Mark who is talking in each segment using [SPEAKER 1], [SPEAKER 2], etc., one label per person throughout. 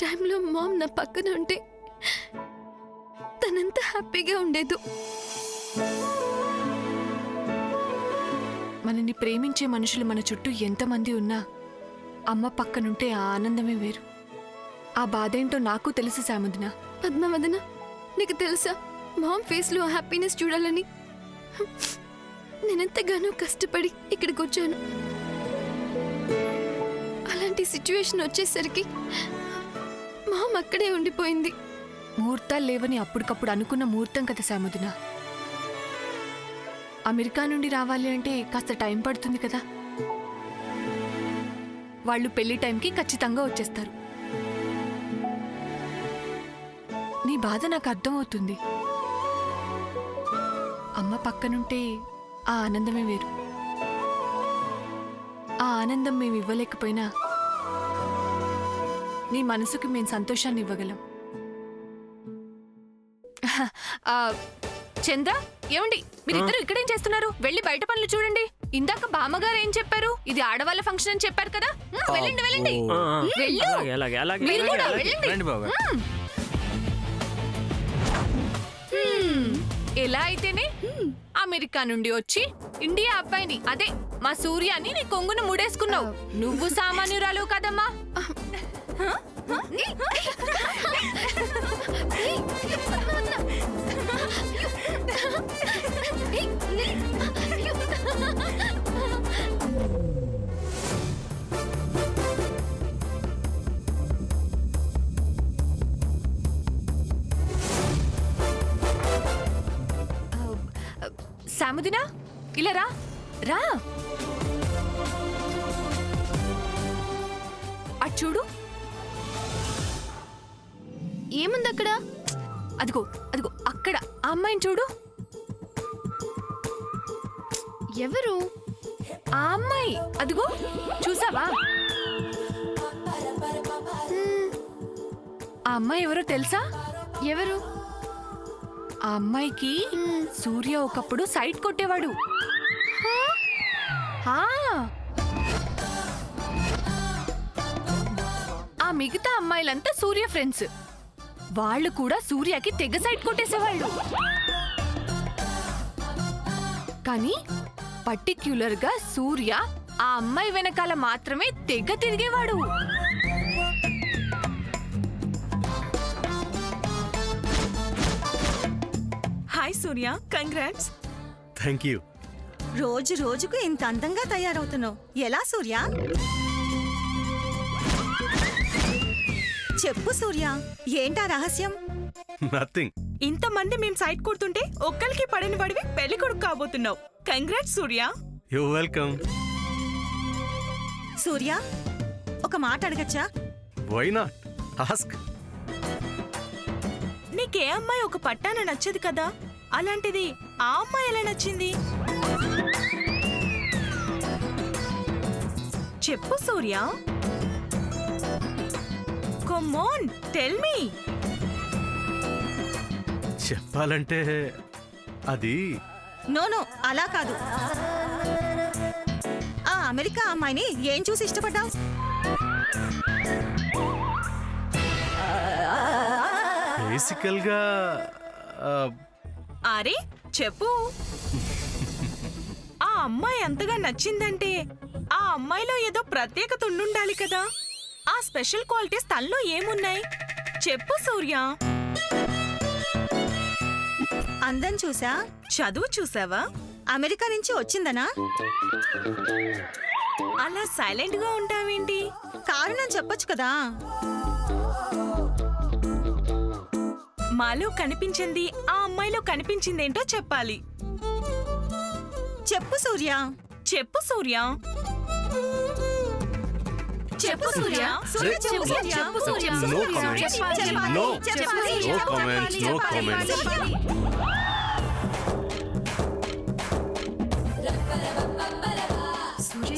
[SPEAKER 1] టైంలో మామ్ నా పక్కన ఉంటే తనంత హ్యాపీగా ఉండేదు.
[SPEAKER 2] మనని ప్రేమించే మనుషులు మన చుట్టూ ఎంతమంది ఉన్నా అమ్మ పక్కనుంటే ఆ ఆనందమే వేరు. ఆ బాధేంటో నాకు తెలుసు సాముదిన.
[SPEAKER 1] పద్మావదన, నీకు తెలుసా మామ్ ఫేస్లో ఆ హ్యాపీనెస్ చూడాలని నేనెంతగానో కష్టపడి ఇక్కడికి వచ్చాను. అలాంటి సిచ్యువేషన్ వచ్చేసరికి మామ్ అక్కడే ఉండిపోయింది.
[SPEAKER 2] ముహూర్తాలు లేవని అప్పటికప్పుడు అనుకున్న ముహూర్తం కదా సాముదిన. అమెరికా నుండి రావాలి అంటే కాస్త టైం పడుతుంది కదా. వాళ్ళు పెళ్లి టైంకి ఖచ్చితంగా వచ్చేస్తారు. నీ బాధ నాకు అర్థమవుతుంది. అమ్మ పక్కనుంటే ఆ ఆనందమే వేరు. ఆ ఆనందం మేము ఇవ్వలేకపోయినా నీ మనసుకి మేము సంతోషాన్ని ఇవ్వగలం. చంద్ర, ఏమండి మీరిద్దరు ఇక్కడేం చేస్తున్నారు? వెళ్ళి బయట పనులు చూడండి. ఇందాక బామ్మగారు ఏం చెప్పారు? ఇది ఆడవాళ్ళ ఫంక్షన్ అని చెప్పారు కదా. వెళ్ళండి వెళ్ళండి. మీరు కూడా వెళ్ళండి. ఎలా అయితేనే అమెరికా నుండి వచ్చి ఇండియా అబ్బాయిని, అదే మా సూర్యాని నీ కొంగును ముడేసుకున్నావు. నువ్వు సామాన్యురాలు కదమ్మా. సాముదినా, ఇలా రా రా. అటు చూడు.
[SPEAKER 1] ఏముంది అక్కడ?
[SPEAKER 2] అదిగో అదిగో అక్కడ ఆ అమ్మాయిని చూడు.
[SPEAKER 1] ఎవరు
[SPEAKER 2] ఆ అమ్మాయి? అదిగో చూసావా? ఆ అమ్మాయి ఎవరో తెలుసా?
[SPEAKER 1] ఎవరు?
[SPEAKER 2] ఆ అమ్మాయికి సూర్య ఒకప్పుడు సైట్ కొట్టేవాడు. ఆ మిగతా అమ్మాయిలంతా సూర్య ఫ్రెండ్స్. వాళ్ళు కూడా సూర్యకి తెగ సైట్ కొట్టేసేవాళ్ళు. కానీ పర్టిక్యులర్ గా సూర్య ఆ అమ్మాయి వెనకాల మాత్రమే తెగ తిరిగేవాడు.
[SPEAKER 3] Hi Surya, congrats.
[SPEAKER 4] Thank you.
[SPEAKER 5] రోజు రోజుకు ఇంత అందంగా తయారవుతున్నావు. ఎలా సూర్య? చెప్పు సూర్య, ఏంటా రహస్యం?
[SPEAKER 4] నథింగ్.
[SPEAKER 3] ఇంతమంది మేం సైట్ కొడుతుంటే ఒక్కరికి పడిన వాడివి పెళ్లి కొడుకు కాబోతున్నావు. Congrats Surya.
[SPEAKER 4] You welcome.
[SPEAKER 5] Surya, ఒక మాట అడగచ్చా?
[SPEAKER 4] Why not, ask.
[SPEAKER 3] నీకే అమ్మాయి ఒక పట్టాన నచ్చదు కదా, అలాంటిది ఆ అమ్మాయి ఎలా నచ్చింది? చెప్పు Surya. Come on, tell me.
[SPEAKER 4] చెప్పాలంటే అది
[SPEAKER 5] నో నో, అలా కాదు. ఆ అమెరికా అమ్మాయిని ఏం చూసి ఇష్టపడ్డావు?
[SPEAKER 4] బేసికల్ గా
[SPEAKER 3] అరే చెప్పు. ఆ అమ్మాయి అంతగా నచ్చిందంటే ఆ అమ్మాయిలో ఏదో ప్రత్యేకత ఉండుండాలి కదా. ఆ స్పెషల్ క్వాలిటీస్ తనలో ఏమున్నాయి? చెప్పు సూర్య.
[SPEAKER 5] అందం చూసా?
[SPEAKER 3] చదువు చూసావా?
[SPEAKER 5] అమెరికా నుంచి వచ్చిందనా?
[SPEAKER 3] అలా సైలెంట్ గా ఉంటావేంటి?
[SPEAKER 5] కారణం చెప్పొచ్చు కదా.
[SPEAKER 3] మాలో కనిపించింది ఆ అమ్మాయిలో కనిపించిందేంటో చెప్పాలి.
[SPEAKER 5] చెప్పు సూర్య.
[SPEAKER 3] చెప్పు సూర్య. చెప్పు సూర్య.
[SPEAKER 5] సూర్య, చెప్పు సూర్య.
[SPEAKER 3] చెప్పు సూర్య.
[SPEAKER 4] No comments.
[SPEAKER 5] చెప్పాలి.
[SPEAKER 4] No.
[SPEAKER 5] చెప్పాలి.
[SPEAKER 4] No comments. No comments.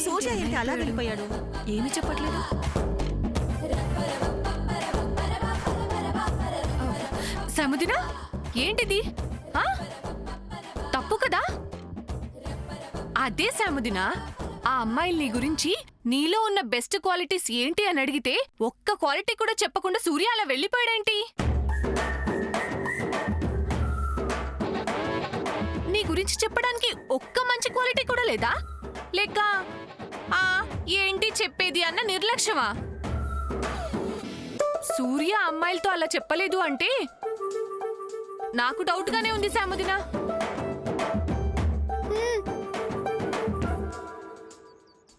[SPEAKER 5] సూర్య ఏంటి అలా వెళ్ళిపోయాడు?
[SPEAKER 2] ఏమి చెప్పట్లేదు. సముదినా, ఏంటిది? తప్పు కదా. అదే సముదినా, ఆ అమ్మాయిలు నీ గురించి నీలో ఉన్న బెస్ట్ క్వాలిటీస్ ఏంటి అని అడిగితే ఒక్క క్వాలిటీ కూడా చెప్పకుండా సూర్య అలా వెళ్ళిపోయాడేంటి? నీ గురించి చెప్పడానికి ఒక్క మంచి క్వాలిటీ కూడా లేదా? లేక ఆ ఏంటి చెప్పేది అన్న నిర్లక్ష్యమా? సూర్య అమ్మాయిలతో అలా చెప్పలేదు అంటే నాకు డౌట్ గానే ఉంది సాముదిన.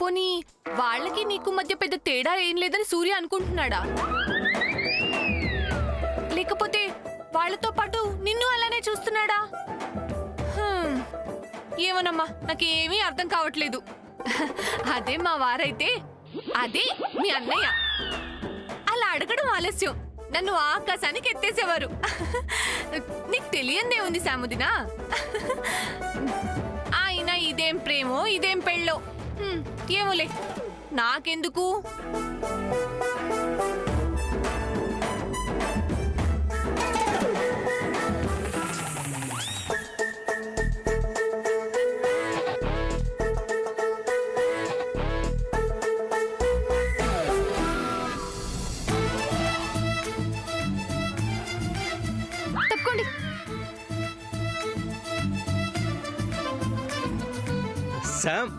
[SPEAKER 2] పోనీ వాళ్ళకి నీకు మధ్య పెద్ద తేడా ఏం లేదని సూర్య అనుకుంటున్నాడా? లేకపోతే వాళ్ళతో పాటు నిన్ను అలానే చూస్తున్నాడా? ఏమోనమ్మా, నాకేమీ అర్థం కావట్లేదు. అదే మా వారైతే, అదే మీ అన్నయ్య అలా అడగడం ఆలస్యం, నన్ను ఆకాశానికి ఎత్తేసేవారు. నీకు తెలియందే ఉంది సాముదినా. ఆయన ఇదేం ప్రేమో ఇదేం పెళ్ళో ఏమోలే, నాకెందుకు?
[SPEAKER 1] తప్పుకోండి.
[SPEAKER 4] శామ్,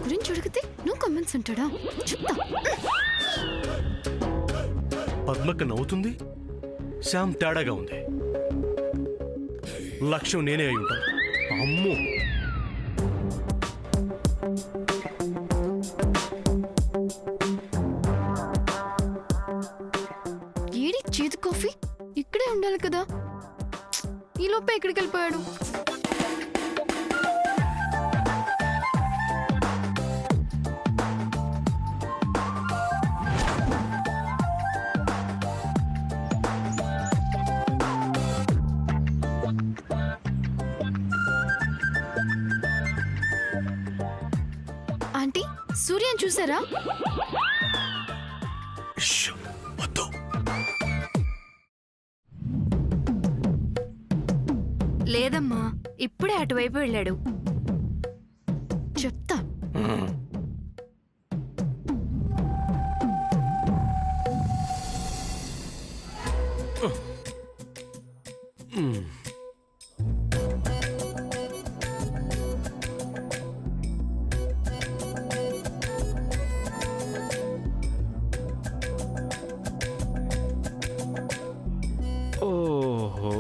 [SPEAKER 1] గురించి అడిగితే నువ్వు కమెంట్స్ అంటాడా? చెప్తా.
[SPEAKER 4] పద్మక్క నవ్వుతుంది, శ్యామ్ తేడాగా ఉంది. లక్ష్యం నేనే అయి ఉంటాను. అమ్మో,
[SPEAKER 1] ఏడి చేదు కాఫీ ఇక్కడే ఉండాలి కదా, ఈ లోపే ఎక్కడికి వెళ్ళిపోయాడు? ఆంటీ, సూర్యని చూసారా?
[SPEAKER 4] షూ, వద్దు.
[SPEAKER 1] లేదమ్మా, ఇప్పుడే అటువైపు వెళ్ళాడు. చెప్తా.
[SPEAKER 6] ఓహో,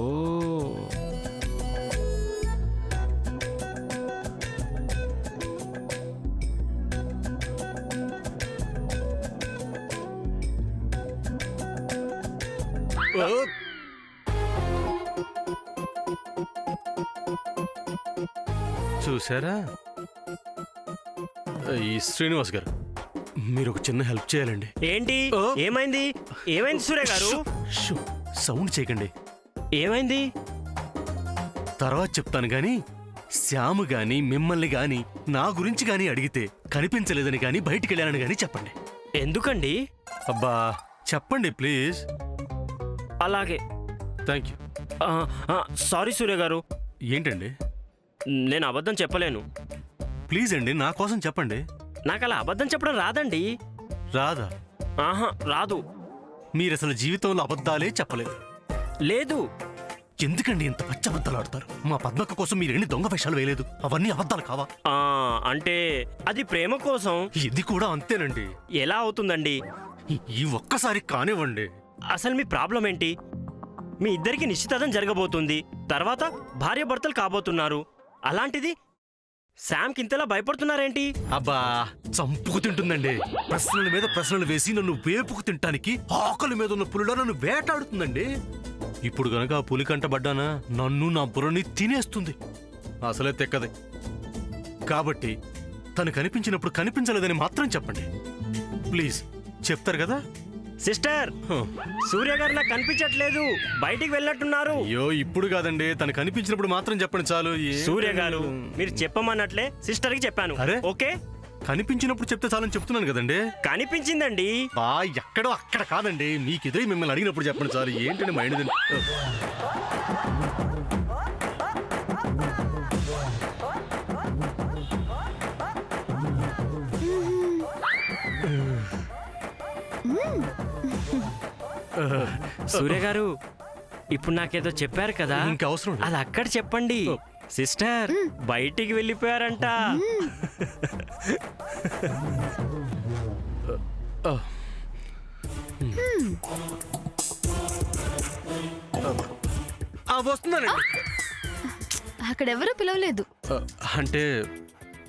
[SPEAKER 4] ఓ, చూసారా? ఈ శ్రీనివాస్ గారు, మీరు ఒక చిన్న హెల్ప్ చేయాలండి.
[SPEAKER 6] ఏంటి?
[SPEAKER 4] ఓ.
[SPEAKER 6] ఏమైంది? ఏమైంది సూర్య గారు?
[SPEAKER 4] షూ, సౌండ్ చేయకండి,
[SPEAKER 6] ఏమైంది?
[SPEAKER 4] తర్వాత చెప్తాను గాని. శ్యామ్ గాని మిమ్మల్ని గాని నా గురించి గాని అడిగితే కనిపించలేదని గాని బయటికి వెళ్ళానని గాని చెప్పండి.
[SPEAKER 6] ఎందుకండి?
[SPEAKER 4] అబ్బా చెప్పండి ప్లీజ్.
[SPEAKER 6] అలాగే.
[SPEAKER 4] Thank you.
[SPEAKER 6] సారీ సూర్య గారు,
[SPEAKER 4] ఏంటండి?
[SPEAKER 6] నేను అబద్ధం చెప్పలేను.
[SPEAKER 4] ప్లీజ్ అండి, నా కోసం చెప్పండి.
[SPEAKER 6] నాకు అలా అబద్ధం చెప్పడం రాదండి.
[SPEAKER 4] రాదా?
[SPEAKER 6] ఆహా, రాదు.
[SPEAKER 4] మీరు అసలు జీవితంలో అబద్ధాలే చెప్పలేదు.
[SPEAKER 6] లేదు.
[SPEAKER 4] ఎందుకండి ఇంత పచ్చి అబద్ధాలు ఆడతారు? మా పద్మక్క కోసం మీరు ఎన్ని దొంగ వేషాలు వేయలేదు? అవన్నీ అబద్ధాలు కావా?
[SPEAKER 6] అంటే అది ప్రేమ కోసం.
[SPEAKER 4] ఇది కూడా అంతేనండి.
[SPEAKER 6] ఎలా అవుతుందండి?
[SPEAKER 4] ఈ ఒక్కసారి కానివ్వండి.
[SPEAKER 6] అసలు మీ ప్రాబ్లం ఏంటి? మీ ఇద్దరికి నిశ్చితార్థం జరగబోతుంది, తర్వాత భార్యాభర్తలు కాబోతున్నారు. అలాంటిది శామ్కి ఇంతలా భయపడుతున్నారేంటి?
[SPEAKER 4] అబ్బా చంపుకు తింటుందండి. ప్రశ్నల మీద ప్రశ్నలు వేసి నన్ను వేపుకు తింటానికి ఆకలి మీద ఉన్న పులిలో నన్ను వేటాడుతుందండి. ఇప్పుడు గనక ఆ పులి కంటబడ్డానా నన్ను నా బుర్రని తినేస్తుంది. అసలే తెక్కదే. కాబట్టి తను కనిపించినప్పుడు కనిపించలేదని మాత్రం చెప్పండి ప్లీజ్. చెప్తారు కదా?
[SPEAKER 6] సిస్టర్ సూర్య గారు నాకు కనిపించట్లేదు, బయటికి వెళ్ళినట్టున్నారు.
[SPEAKER 4] అయ్యో ఇప్పుడు కాదండి, తను కనిపించినప్పుడు మాత్రం చెప్పండి చాలు.
[SPEAKER 6] సూర్య గారు మీరు చెప్పమన్నట్లే సిస్టర్ కి చెప్పాను.
[SPEAKER 4] అరే?
[SPEAKER 6] ఓకే,
[SPEAKER 4] కనిపించినప్పుడు చెప్తే చాలని చెప్తున్నాను కదండి.
[SPEAKER 6] కనిపించిందండి.
[SPEAKER 4] బా ఎక్కడో అక్కడ కాదండి, మీకు ఎదురు మిమ్మల్ని అడిగినప్పుడు చెప్పండి చాలు. ఏంటండి మైండ్
[SPEAKER 6] సూర్య గారు ఇప్పుడు నాకేదో చెప్పారు కదా,
[SPEAKER 4] ఇంకా అవసరం లేదు.
[SPEAKER 6] అది అక్కడ చెప్పండి. సిస్టర్ బయటికి వెళ్ళిపోయారంట.
[SPEAKER 4] వస్తున్నానండి.
[SPEAKER 1] అక్కడెవరూ పిలవలేదు.
[SPEAKER 4] అంటే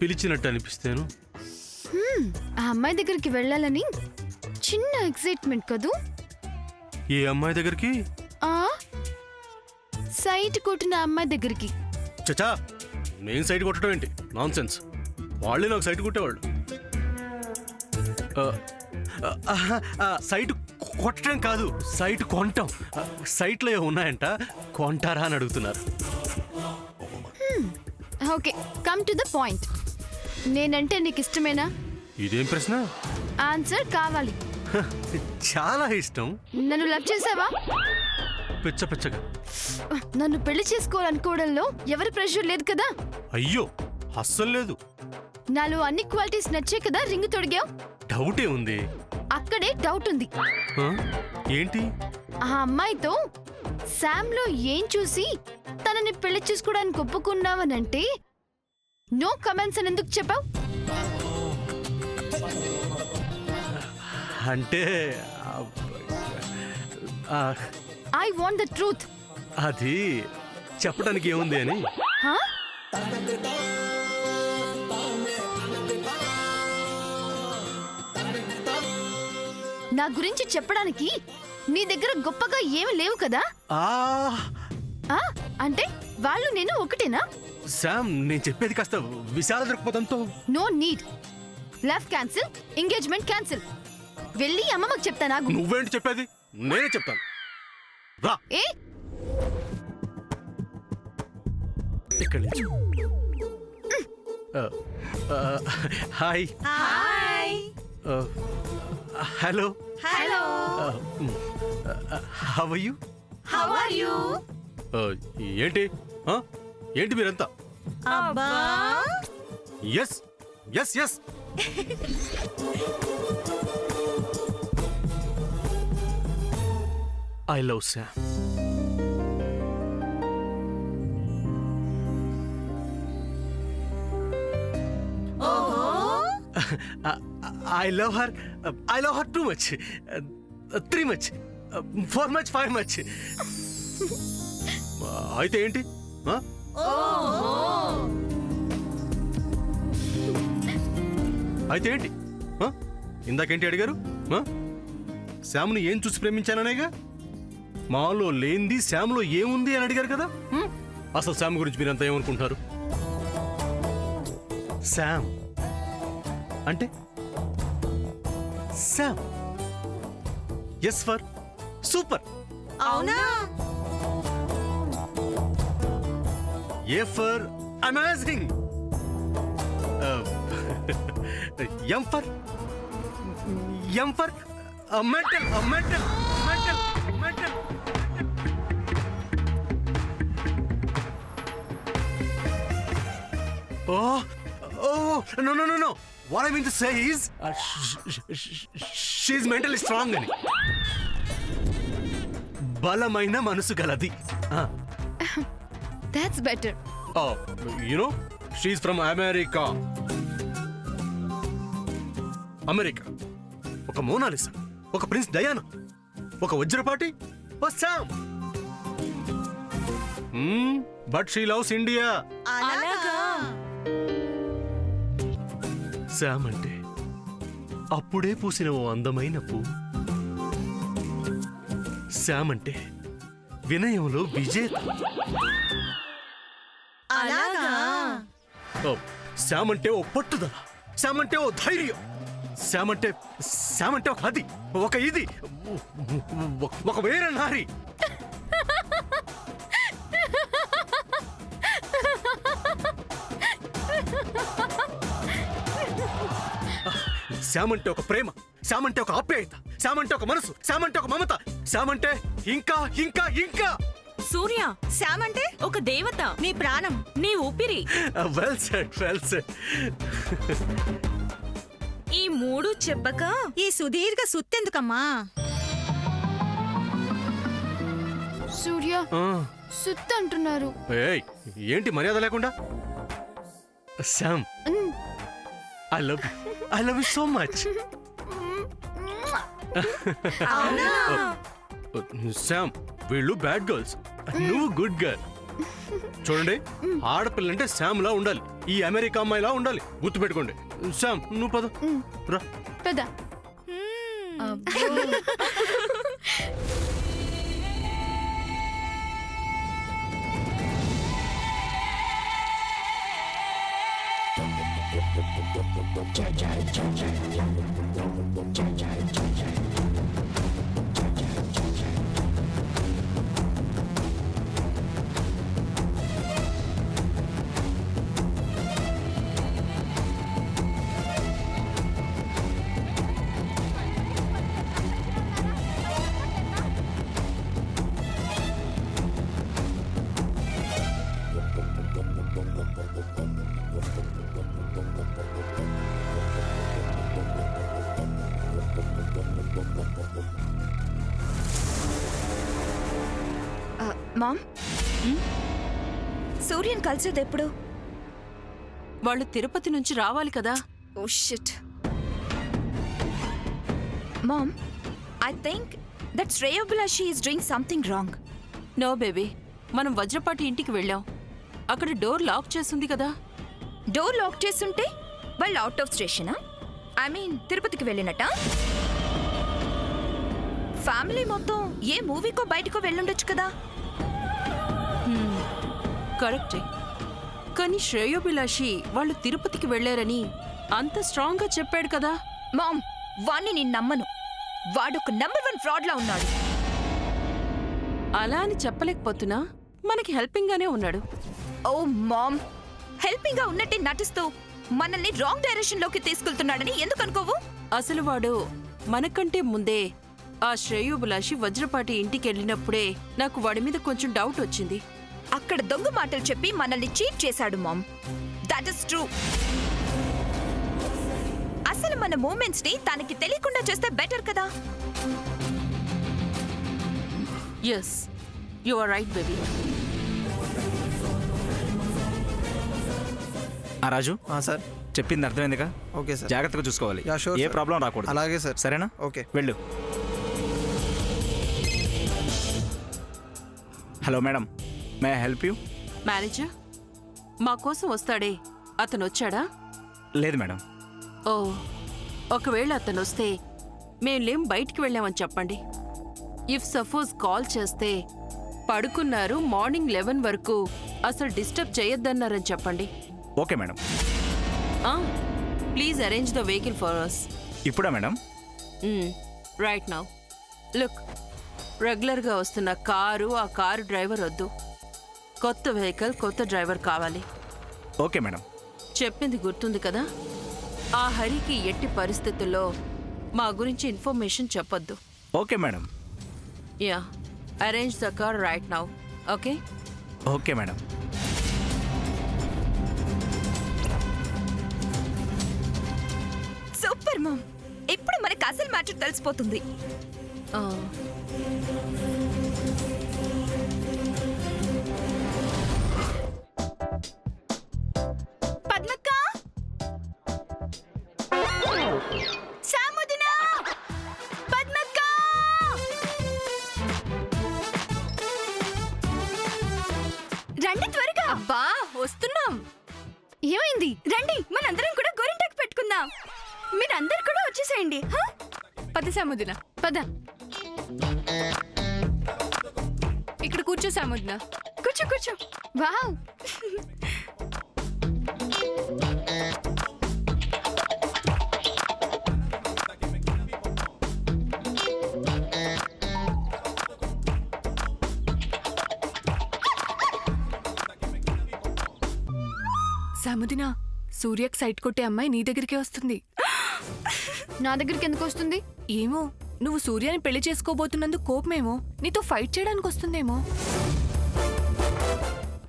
[SPEAKER 4] పిలిచినట్టు అనిపిస్తేను.
[SPEAKER 1] ఆ అమ్మాయి దగ్గరికి వెళ్ళాలని చిన్న ఎక్సైట్మెంట్ కదూ.
[SPEAKER 4] ఏ అమ్మాయి దగ్గరికి?
[SPEAKER 1] ఆ సైట్ కొట్టిన అమ్మాయి దగ్గరికి.
[SPEAKER 4] చచా, నేను సైట్ కొట్టడం ఏంటి? Non sense. వాళ్ళే నాకు సైట్ కొట్టేవాళ్ళు. సైట్ కొట్టడం కాదు, సైట్ కొంటాం. సైట్లో ఉన్నాయంట, కొంటారా అని అడుగుతున్నారు.
[SPEAKER 1] Okay, come to the point. నేనంటే నీకు ఇష్టమేనా?
[SPEAKER 4] ఇదేం ప్రశ్న?
[SPEAKER 1] ఆన్సర్ కావాలి.
[SPEAKER 4] చాలా ఇష్టం.
[SPEAKER 1] నన్ను లవ్ చేసావా?
[SPEAKER 4] పిచ్చ పిచ్చగా.
[SPEAKER 1] నన్ను పెళ్లి చేసుకోవాలనుకోవడంలో ఎవరి ప్రెషర్ లేదు కదా?
[SPEAKER 4] అయ్యో అస్సలు లేదు.
[SPEAKER 1] నాలో అన్ని క్వాలిటీస్ నచ్చే కదా రింగ్ తొడిగావు.
[SPEAKER 4] డౌటే ఉంది.
[SPEAKER 1] అక్కడే డౌట్ ఉంది.
[SPEAKER 4] ఏంటి?
[SPEAKER 1] ఆ అమ్మాయితో శామ్ లో ఏం చూసి తనని పెళ్లి చేసుకోవడానికి ఒప్పుకున్నావనంటే నో కమెంట్స్ అని ఎందుకు చెప్పావు?
[SPEAKER 4] అంటే
[SPEAKER 1] ఐ వాంట్ ద ట్రూత్.
[SPEAKER 4] అది చెప్పడానికి ఏముంది అని.
[SPEAKER 1] నా గురించి చెప్పడానికి నీ దగ్గర గొప్పగా ఏమి లేవు కదా? అంటే వాళ్ళు నేను ఒకటేనా?
[SPEAKER 4] శామ్, నేను చెప్పేది కాస్త విశాల దృక్పథంతో.
[SPEAKER 1] No need. Love cancel, engagement cancel. వెళ్ళి అమ్మమ్మకు చెప్తానా?
[SPEAKER 4] నువ్వేంటి చెప్పేది? నేనే చెప్తాను. రా
[SPEAKER 1] ఏ
[SPEAKER 4] ఇక్కడి నుంచి. Hi.
[SPEAKER 5] Hi.
[SPEAKER 4] Hello.
[SPEAKER 5] Hello.
[SPEAKER 4] How are you?
[SPEAKER 5] How are you?
[SPEAKER 4] ఏంటి ఏంటి మీరంతా?
[SPEAKER 5] అబ్బా.
[SPEAKER 4] Yes yes yes. I love Sam. I love her. I love her too much. 3 much. 4 much, 5 much. అయితే ఏంటి? అయితే ఏంటి? ఇందాకేంటి అడిగారు? శామ్ను ఏం చూసి ప్రేమించాననేగా. మాలో లేనిది శామ్లో ఏముంది అని అడిగారు కదా. అసలు శామ్ గురించి మీరంతా ఏమనుకుంటున్నారు? శామ్ అంటే శామ్. Yes for super.
[SPEAKER 5] అవునా?
[SPEAKER 4] A for amazing. M for mental. No. What I mean to say is, she's mentally strong అని. బలమైన మనసు గలది.
[SPEAKER 1] That's better.
[SPEAKER 4] You know, she's from America. America. ఒక మోనాలిసా, ఒక ప్రిన్స్ డయానా, ఒక వజ్రపాటి, ఓ Sam. But she loves India.
[SPEAKER 5] అలాగా?
[SPEAKER 4] Sam అంటే అప్పుడే పూసిన ఓ అందమైన పువ్వు. శామ్ అంటే వినయంలో విజేత.
[SPEAKER 5] అలాగా?
[SPEAKER 4] శామ్ అంటే ఓ పట్టుదల, శామ్ అంటే ఓ ధైర్యం, శామ్ అంటే ఒక అది, ఒక ఇది, ఒక వేరే నారి. శామ్ అంటే ఒక ప్రేమ, శామ్ అంటే ఒక ఆప్యాయత, శామ్ అంటే ఒక మనసు, శామ్ అంటే ఒక మమత, శామ్ అంటే ఇంకా ఇంకా ఇంకా.
[SPEAKER 3] సూర్య,
[SPEAKER 5] శ్యామ్ అంటే
[SPEAKER 3] ఒక దేవత,
[SPEAKER 5] నీ ప్రాణం.
[SPEAKER 3] నీ ఊపిరి.
[SPEAKER 4] Well said, well said.
[SPEAKER 3] ఈ మూడు చెప్పక
[SPEAKER 5] ఈ సుదీర్ఘ సుత్తెందుకమ్మా?
[SPEAKER 1] సూర్య సుత్ అంటున్నారు.
[SPEAKER 4] ఏయ్, ఏంటి మర్యాద లేకుండా? Sam, I love you so much. Sam, వీళ్ళు బ్యాడ్ గర్ల్స్, నువ్వు గుడ్ గర్ల్. చూడండి, ఆడపిల్లంటే శామ్ లా ఉండాలి, ఈ అమెరికా అమ్మాయిలా ఉండాలి, గుర్తుపెట్టుకోండి. శామ్, నువ్వు పద రా.
[SPEAKER 1] పెద్ద
[SPEAKER 7] మామ్, సూర్యన్ కలిసేది ఎప్పుడు?
[SPEAKER 2] వాళ్ళు తిరుపతి నుంచి రావాలి కదా.
[SPEAKER 7] Oh shit. Mom, I think that శ్రేయోభిలాషి is doing something wrong.
[SPEAKER 2] No baby, మనం వజ్రపాటి ఇంటికి వెళ్ళాం, అక్కడ డోర్ లాక్ చేసింది కదా.
[SPEAKER 7] డోర్ లాక్ చేస్తుంటే వాళ్ళు అవుట్ ఆఫ్ స్టేషనా? ఐ మీన్ తిరుపతికి వెళ్ళినట్ట? ఫ్యామిలీ మొత్తం ఏ మూవీకో బయటకో వెళ్ళుండొచ్చు కదా.
[SPEAKER 2] కరెక్టే, కానీ శ్రేయోభిలాషి వాళ్ళు తిరుపతికి వెళ్ళారని అంత స్ట్రాంగ్ గా చెప్పాడు కదా.
[SPEAKER 7] మామ్, వాణ్ణి నేను నమ్మను. వాడొక నంబర్ 1 ఫ్రాడ్ లా ఉన్నాడు.
[SPEAKER 2] అలా అని చెప్పలేకపోతున్నా, మనకి హెల్పింగ్ గానే ఉన్నాడు.
[SPEAKER 7] ఓ మామ్, హెల్పింగ్ గా ఉన్నట్టే నటిస్తూ మనల్ని రాంగ్ డైరెక్షన్ లోకి తీసుకెళ్తున్నాడని ఎందుకు అనుకోవు?
[SPEAKER 2] అసలు వాడు మనకంటే ముందే ఆ శ్రేయోభిలాషి వజ్రపాటి ఇంటికి వెళ్ళినప్పుడే నాకు వాడి మీద కొంచెం డౌట్ వచ్చింది.
[SPEAKER 7] అక్కడ దొంగ మాటలు చెప్పి మనల్ని చీట్ చేశాడు మామ్. That is true. అసలు మన మూమెంట్స్ ని తనకి తెలియకుండా చేస్తే బెటర్ కదా.
[SPEAKER 2] Yes, you are right baby.
[SPEAKER 8] Raju
[SPEAKER 9] sir,
[SPEAKER 8] చెప్పింది అర్థమైందిగా?
[SPEAKER 9] Okay sir.
[SPEAKER 8] జాగ్రత్తగా చూసుకోవాలి,
[SPEAKER 9] యా, షూర్
[SPEAKER 8] ఏ
[SPEAKER 9] సార్.
[SPEAKER 8] ప్రాబ్లం రాకూడదు.
[SPEAKER 9] అలాగే సార్.
[SPEAKER 8] సరేనా?
[SPEAKER 9] ఓకే,
[SPEAKER 8] వెళ్ళు. Hello madam, may I help you?
[SPEAKER 2] Manager, మా కోసం వస్తాడే, అతను వచ్చాడా?
[SPEAKER 8] లేదు మేడం.
[SPEAKER 2] ఓ, ఒకవేళ అతను వస్తే మేం లేం బయటికి వెళ్ళామని చెప్పండి. ఇఫ్ సపోజ్ కాల్ చేస్తే పడుకున్నారు, మార్నింగ్ 11 వరకు అసలు డిస్టర్బ్ చేయొద్దన్నారని చెప్పండి.
[SPEAKER 8] Okay madam.
[SPEAKER 2] Please arrange the vehicle for us.
[SPEAKER 8] ఇప్పుడా మేడం?
[SPEAKER 2] Right now. లుక్, రెగ్యులర్గా వస్తున్న కారు, ఆ కారు డ్రైవర్ వద్దు. కొత్త వెహికల్, కొత్త డ్రైవర్ కావాలి.
[SPEAKER 8] Okay madam.
[SPEAKER 2] చెప్పింది గుర్తుంది కదా? ఆ హరికి ఎట్టి పరిస్థితుల్లో మా గురించి ఇన్ఫర్మేషన్ చెప్పొద్దు.
[SPEAKER 8] Okay madam.
[SPEAKER 2] Yeah, arrange the car right now. Okay?
[SPEAKER 8] Okay madam.
[SPEAKER 7] Super mom, ఇప్పుడు మనకి అసలు మ్యాటర్ తెలిసిపోతుంది.
[SPEAKER 1] పద్మక్క, సాముదినా, పద్మక్క, రండి త్వరగా.
[SPEAKER 2] అబ్బా, వస్తున్నాం.
[SPEAKER 1] ఏమైంది? రండి, మనందరం కూడా గోరింటాకు పెట్టుకుందాం. మీరందరు కూడా వచ్చేసేయండి.
[SPEAKER 2] పద సాముదిన,
[SPEAKER 1] పద.
[SPEAKER 2] ఇక్కడ కూర్చో సాముదిన.
[SPEAKER 1] కూర్చో కూర్చో. వావ్,
[SPEAKER 2] సముదినా, సూర్యకి సైట్ కొట్టే అమ్మాయి నీ దగ్గరికే వస్తుంది.
[SPEAKER 1] నా దగ్గరికి ఎందుకు వస్తుంది?
[SPEAKER 2] ఏమో, నువ్వు సూర్యని పెళ్లి చేసుకోబోతున్నందుకు కోపమేమో, నీతో ఫైట్ చేయడానికి వస్తుందేమో.